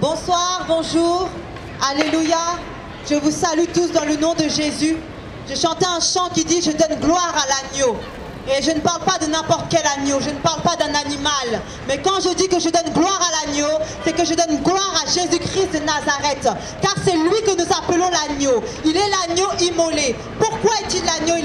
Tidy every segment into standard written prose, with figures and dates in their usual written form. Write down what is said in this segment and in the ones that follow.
Bonsoir, bonjour, alléluia. Je vous salue tous dans le nom de Jésus. Je chantais un chant qui dit « Je donne gloire à l'agneau ». Et je ne parle pas de n'importe quel agneau, je ne parle pas d'un animal. Mais quand je dis que je donne gloire à l'agneau, c'est que je donne gloire à Jésus-Christ de Nazareth. Car c'est lui que nous appelons l'agneau. Il est l'agneau immolé. Pourquoi est-il l'agneau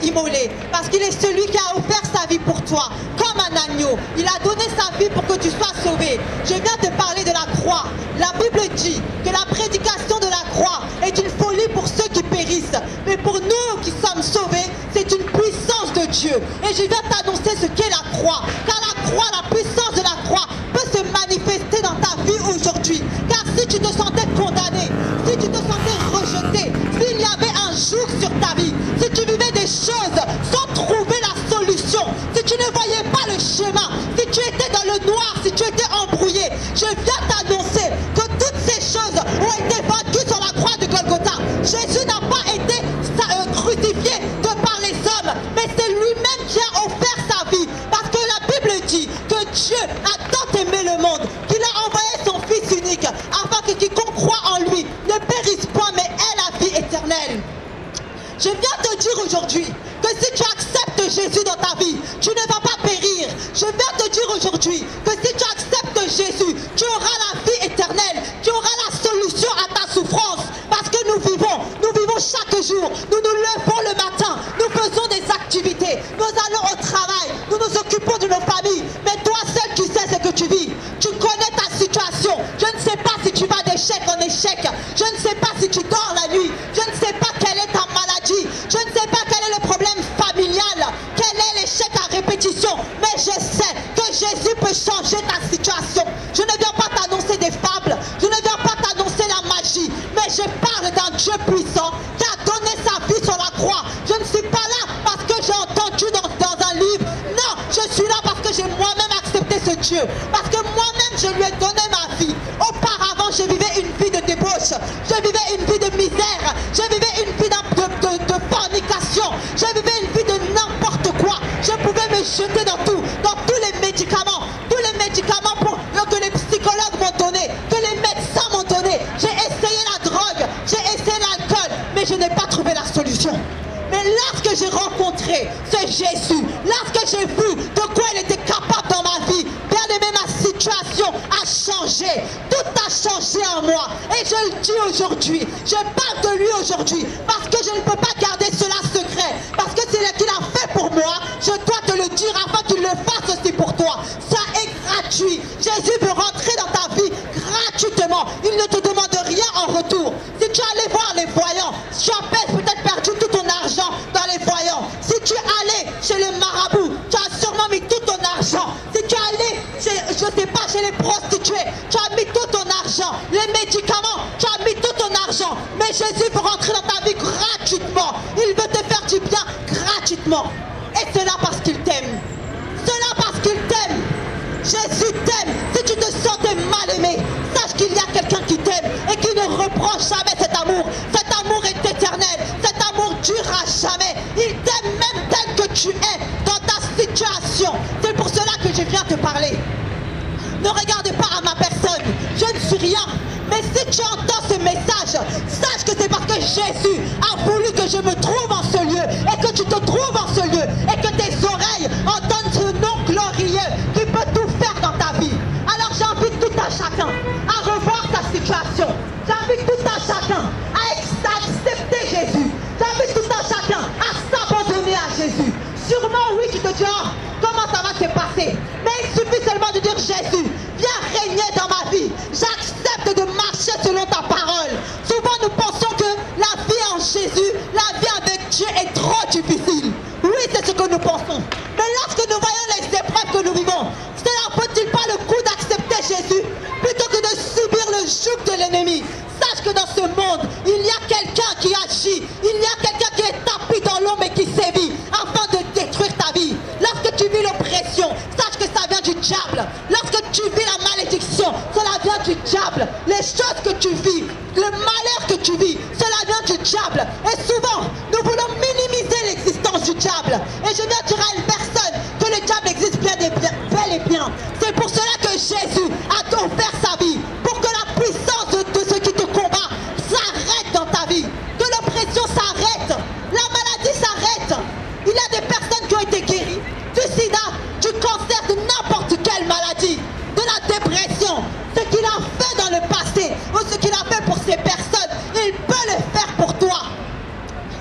immolé? Parce qu'il est celui qui a offert sa vie pour toi, comme un agneau. Il a donné sa vie pour que tu sois sauvé. Je viens te parler de la croix. La Bible dit que la prédication de la croix est une folie pour ceux qui périssent. Mais pour nous qui sommes sauvés, c'est une puissance de Dieu. Et je viens t'annoncer ce qu'est la croix. Car la croix, la puissance de la croix peut se manifester dans ta vie aujourd'hui. Car si tu te sentais condamné, si tu te sentais rejeté, s'il y avait un joug sur ta vie, si tu vivais des choses sans trouver la solution, si tu ne voyais pas le chemin, si tu étais dans le noir, si tu étais embrouillé, je viens t'annoncer que toutes ces choses ont été vaincues sur la croix de Golgotha. Jésus n'a pas été crucifié de par les hommes, mais c'est lui-même qui a offert sa vie. Parce que la Bible dit que Dieu a tant aimé le monde qu'il a envoyé son Fils unique afin que quiconque croit en lui ne périsse point mais ait la vie éternelle. Je viens te dire aujourd'hui que si tu acceptes Jésus dans ta vie, tu ne vas pas périr. Je viens te dire aujourd'hui que si tu acceptes Jésus, tu auras la vie éternelle, tu auras la solution à ta souffrance. Parce que nous vivons chaque jour, nous nous levons le matin, nous faisons des activités, nous allons au travail, nous nous occupons de nos familles. Mais toi seul tu sais ce que tu vis, tu connais ta situation. Je ne sais pas si tu vas d'échec en échec, je ne sais pas si tu dors la nuit, je ne sais pas quelle est ta maladie, je ne sais pas quel est le problème familial, quel est l'échec à répétition, mais je sais que Jésus peut changer ta situation. Je ne viens pas t'annoncer des fables, je ne viens pas t'annoncer la magie, mais je parle d'un Dieu puissant qui a donné sa vie sur la croix. Je ne suis pas là parce que j'ai entendu dans un livre, non, je suis là parce que j'ai moi-même accepté ce Dieu, parce que moi-même je lui ai donné ma vie. Auparavant je vivais une vie de débauche, je vivais une vie de misère, je vivais une vie de fornication, je vivais une vie de n'importe quoi. Je pouvais me jeter dans tous les médicaments que les psychologues m'ont donné, que les médecins m'ont donné. J'ai essayé la drogue, j'ai essayé l'alcool, mais je n'ai pas trouvé la solution. Mais lorsque j'ai rencontré ce Jésus, lorsque j'ai vu de quoi il était capable dans ma vie, bien aimé, ma situation a changé. Tout a changé en moi. Et je le dis aujourd'hui, je parle de lui aujourd'hui, parce que je ne peux pas garder cela secret. Parce que c'est ce qu'il a fait pour moi, je dois te le dire afin qu'il le fasse aussi pour toi. Ça est gratuit. Jésus veut rentrer dans ta vie gratuitement. Il ne te demande rien en retour. Si tu allais voir les voyants, tu as peut-être perdu tout ton argent dans les voyants. Si tu allais chez le marabout, tu as sûrement mis tout ton argent. Si tu allais chez les prostituées, tu as mis tout ton argent. Les médicaments, tu as mis tout ton argent. Mais Jésus veut rentrer dans ta vie gratuitement. Il veut te faire du bien gratuitement. Et cela parce qu'il t'aime. Cela parce qu'il t'aime. Jésus t'aime. Si tu te sentais mal aimé, sache qu'il y a quelqu'un qui t'aime et qui ne reprend jamais cet amour. Cet amour est éternel. Cet amour durera jamais. Il t'aime même tel que tu es dans ta situation. C'est pour cela que je viens te parler. Ne regarde pas à ma personne. Je ne suis rien. Mais si tu entends ce message, sache que c'est parce que Jésus a voulu que je me trouve en ce lieu et que tu te trouves en ce lieu et que tes oreilles entendent ce nom glorieux qui peut tout faire dans ta vie. Alors j'invite tout un chacun à revoir sa situation. J'invite tout un chacun à accepter Jésus. J'invite tout un chacun à s'abandonner à Jésus. Sûrement oui, tu te dis, oh, comment ça va se passer? Mais il suffit seulement de dire, Jésus, viens régner dans ma vie. J'accepte de marcher selon ta parole. Souvent nous pensons que la vie en Jésus, la vie avec Dieu est trop difficile. Oui, c'est ce que nous pensons. Mais lorsque nous voyons les épreuves que nous vivons, cela peut-il pas le coup d'accepter Jésus plutôt que de subir le joug de l'ennemi? Sache que dans ce monde, il y a quelqu'un qui agit, il y a quelqu'un qui est tapis dans l'ombre et qui sévit afin de détruire ta vie. Lorsque tu vis l'oppression, sache que ça vient du diable. Lorsque tu vis la malédiction, cela vient du diable. Les choses que tu vis, le malheur que tu vis, cela vient du diable. Et souvent, nous voulons minimiser l'existence du diable. Et je viens dire à une personne que le diable existe bel et bien. C'est pour cela que Jésus a offert sa vie, pour que de n'importe quelle maladie, de la dépression, ce qu'il a fait dans le passé ou ce qu'il a fait pour ces personnes, il peut le faire pour toi.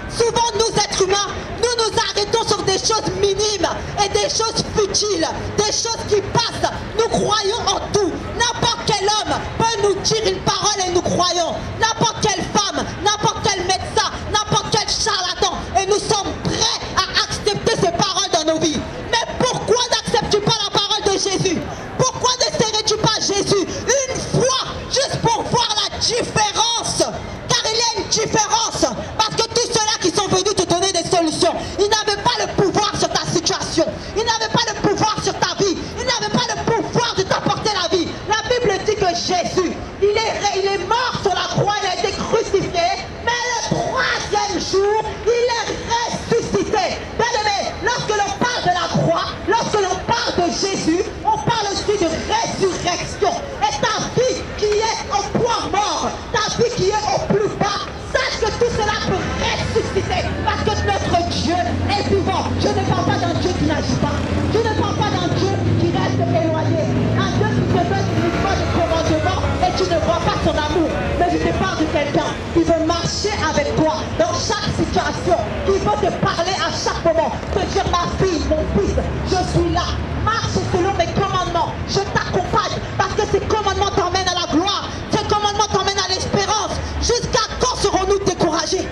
Souvent, nous êtres humains, nous nous arrêtons sur des choses minimes et des choses futiles, des choses qui passent. Nous croyons en tout. N'importe quel homme peut nous dire une parole et nous croyons. N'importe quelle femme, n'importe quel médecin, n'importe quel charlatan. Et nous sommes prêts à accepter ces paroles dans nos vies. Mais pourquoi n'acceptes-tu pas la parole de Jésus? Pourquoi ne serais-tu pas Jésus une fois, juste pour voir la différence? Car il y a une différence. Parce que tous ceux-là qui sont venus te donner des solutions, ils n'avaient pas le pouvoir sur ta situation. Ils n'avaient pas le pouvoir sur ta vie. Ils n'avaient pas le pouvoir de t'apporter la vie. La Bible dit que Jésus, il est mort sur la croix, il a été crucifié, mais le troisième jour, il est ressuscité. Bien-aimé, lorsque l'on parle de la croix, lorsque l'on parle de Jésus, on parle aussi de résurrection. Et ta vie qui est au point mort, ta vie qui est au plus bas, sache que tout cela peut ressusciter. Parce que notre Dieu est vivant. Je ne parle pas d'un Dieu qui n'agit pas. Je ne parle pas d'un Dieu qui reste éloigné. Un Dieu qui te donne uniquement des commandements et tu ne vois pas son amour. Mais je te parle de quelqu'un qui veut marcher avec toi dans chaque situation, qui veut te parler à chaque moment, te dire ma fille, mon fils, je suis là. Marche selon mes commandements. Je t'accompagne parce que ces commandements t'emmènent à la gloire. Ces commandements t'emmènent à l'espérance. Jusqu'à quand serons-nous découragés?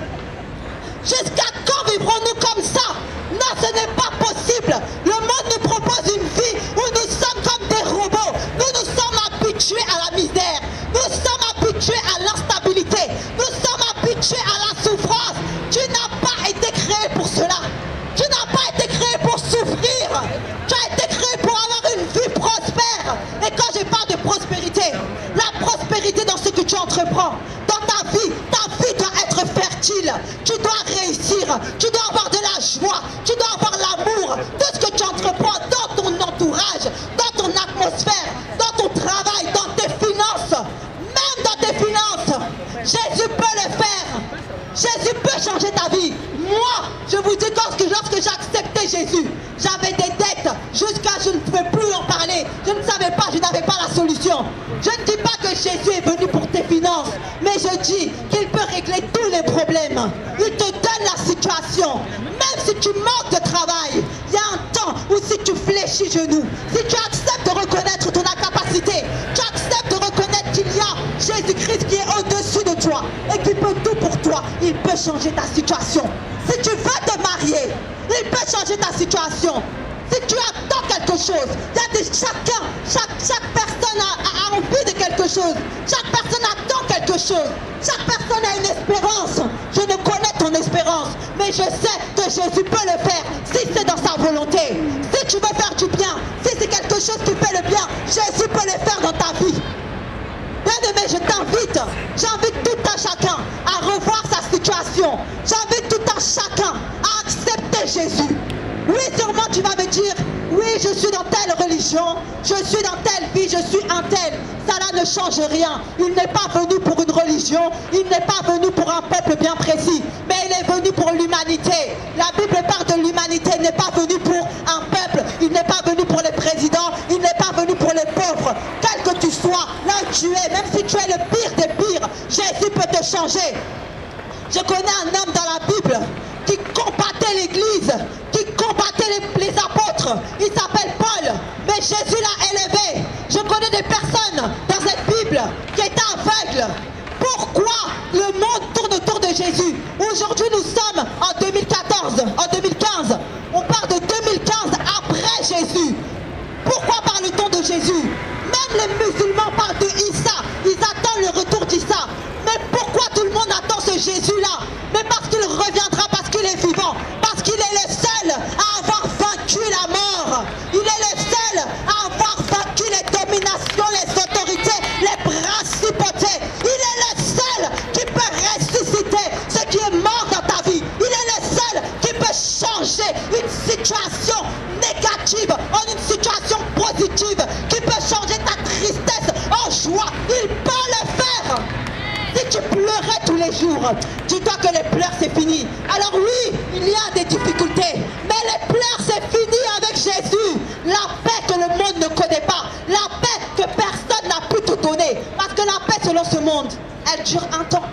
Jusqu'à quand vivrons-nous comme ça? Non, ce n'est pas possible. Le monde nous propose une vie où nous sommes comme des robots. Nous nous sommes habitués à la misère. Nous sommes habitués à l'instabilité. Nous sommes habitués à la souffrance. Tu n'as pas été créé pour cela. Tu n'as pas été créé pour souffrir. Tu as été créé pour avoir une vie prospère. Et quand je parle de prospérité, la prospérité dans ce que tu entreprends, dans ta vie doit être fertile. Tu dois réussir. Tu dois avoir de la joie. Tu dois avoir l'amour. Tout ce que tu entreprends dans ton entourage, dans ton atmosphère, dans ton travail, dans tes finances, même dans tes finances, Jésus peut le faire. Jésus peut changer ta vie. Moi, je vous dis que lorsque j'ai accepté Jésus, j'avais des dettes jusqu'à je ne pouvais plus en parler. Je ne savais pas, je n'avais pas la solution. Je ne dis pas que Jésus est venu pour tes finances, mais je dis qu'il peut régler tous les problèmes. Il te donne la situation. Même si tu manques de travail, il y a un temps où si tu fléchis genoux, si tu acceptes de reconnaître ton incapacité, tu acceptes de reconnaître qu'il y a Jésus-Christ qui est au-dessus de toi et qui peut tout pour toi, il peut changer ta situation. Si tu veux te marier, il peut changer ta situation. Si tu attends quelque chose, chaque personne a envie de quelque chose. Chaque personne attend quelque chose. Chaque personne a une espérance. Je ne connais ton espérance, mais je sais que Jésus peut le faire si c'est dans sa volonté. Si tu veux faire du bien, si c'est quelque chose qui fait le bien, Jésus peut le faire dans ta vie. Bien-aimé, je t'invite, j'invite tout un chacun à revoir sa situation. J'invite tout un chacun à accepter Jésus. Oui, sûrement tu vas me dire, oui, je suis dans telle religion, je suis dans telle vie, je suis un tel. Ça ne change rien. Il n'est pas venu pour une religion, il n'est pas venu pour un peuple bien précis, mais il est venu pour l'humanité. La Bible parle de l'humanité, il n'est pas venu pour un peuple, il n'est pas venu pour les présidents, il n'est pas venu pour les pauvres. Quel que tu sois, là où tu es, même si tu es le pire des pires, Jésus peut te changer. Je connais un homme dans la Bible qui combattait l'église, qui combattait les apôtres. Il s'appelle Paul, mais Jésus l'a élevé. Je connais des personnes dans cette Bible qui étaient aveugles. Pourquoi le monde tourne autour de Jésus? Aujourd'hui, nous sommes en 2014, en 2015. On parle de 2015 après Jésus. Pourquoi parle-t-on de Jésus? Même les musulmans parlent de Issa. Ils attendent le retour d'Issa. Mais pourquoi tout le monde attend ce Jésus-là? Mais parce qu'il reviendra, parce qu'il est vivant, parce qu'il est le seul à avoir vaincu la mort. Il est le seul à avoir vaincu les dominations, les autorités, les principautés. Il est le seul qui peut ressusciter ce qui est mort dans ta vie. Il est le seul qui peut changer une situation négative en une situation positive, qui peut changer ta tristesse en joie. Il peut le faire. Si tu pleurais tous les jours, dis-toi que les pleurs c'est fini. Alors oui, il y a des difficultés, mais les pleurs c'est fini avec Jésus. La paix que le selon ce monde, elle dure un temps.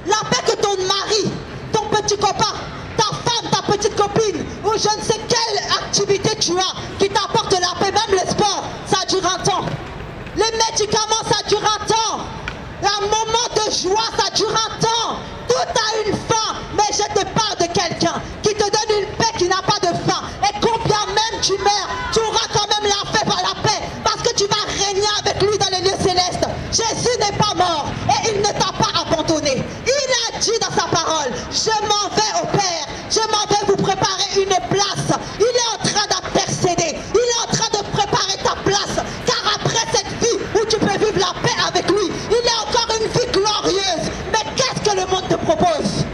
La paix que ton mari, ton petit copain, ta femme, ta petite copine, ou je ne sais quelle activité tu as qui t'apporte la paix, même le sport, ça dure un temps. Les médicaments, ça dure un temps. Un moment de joie, ça dure un temps. Tout a une fin, mais je te parle de quelqu'un qui te donne une paix qui n'a pas de fin. Et combien même tu meurs, tu auras quand même la paix, parce que tu vas régner avec lui dans les lieux célestes. Jésus n'est pas mort et il ne t'a pas abandonné. Il a dit dans sa parole, je m'en vais au Père, je m'en vais vous préparer une place. Il est en train d'intercéder, il est en train de préparer ta place, car après cette vie où tu peux vivre la paix avec lui, il y a encore une vie glorieuse. Mais qu'est-ce que le monde te propose?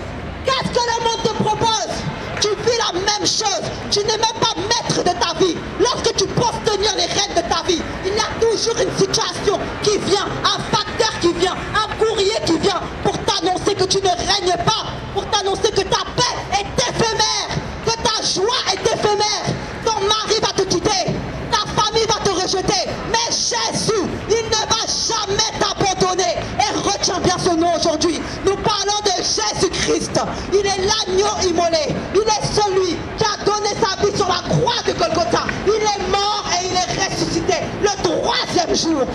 Qu'est-ce que le monde te propose? Tu vis la même chose, tu n'es même pas maître de ta vie. Lorsque tu penses tenir les rênes de ta vie, il y a toujours une situation qui vient, un facteur qui vient, un courrier qui vient pour t'annoncer que tu ne règnes pas, pour t'annoncer que ta paix est éphémère, que ta joie est éphémère. Ton mari va te quitter, ta famille va te rejeter, mais Jésus, il ne va jamais t'abandonner. Et retiens bien ce nom aujourd'hui. Nous parlons de Jésus-Christ. Il est l'agneau immolé. Il est celui qui a donné sa vie sur la croix de Golgotha. Il est mort et il est ressuscité le 3e jour.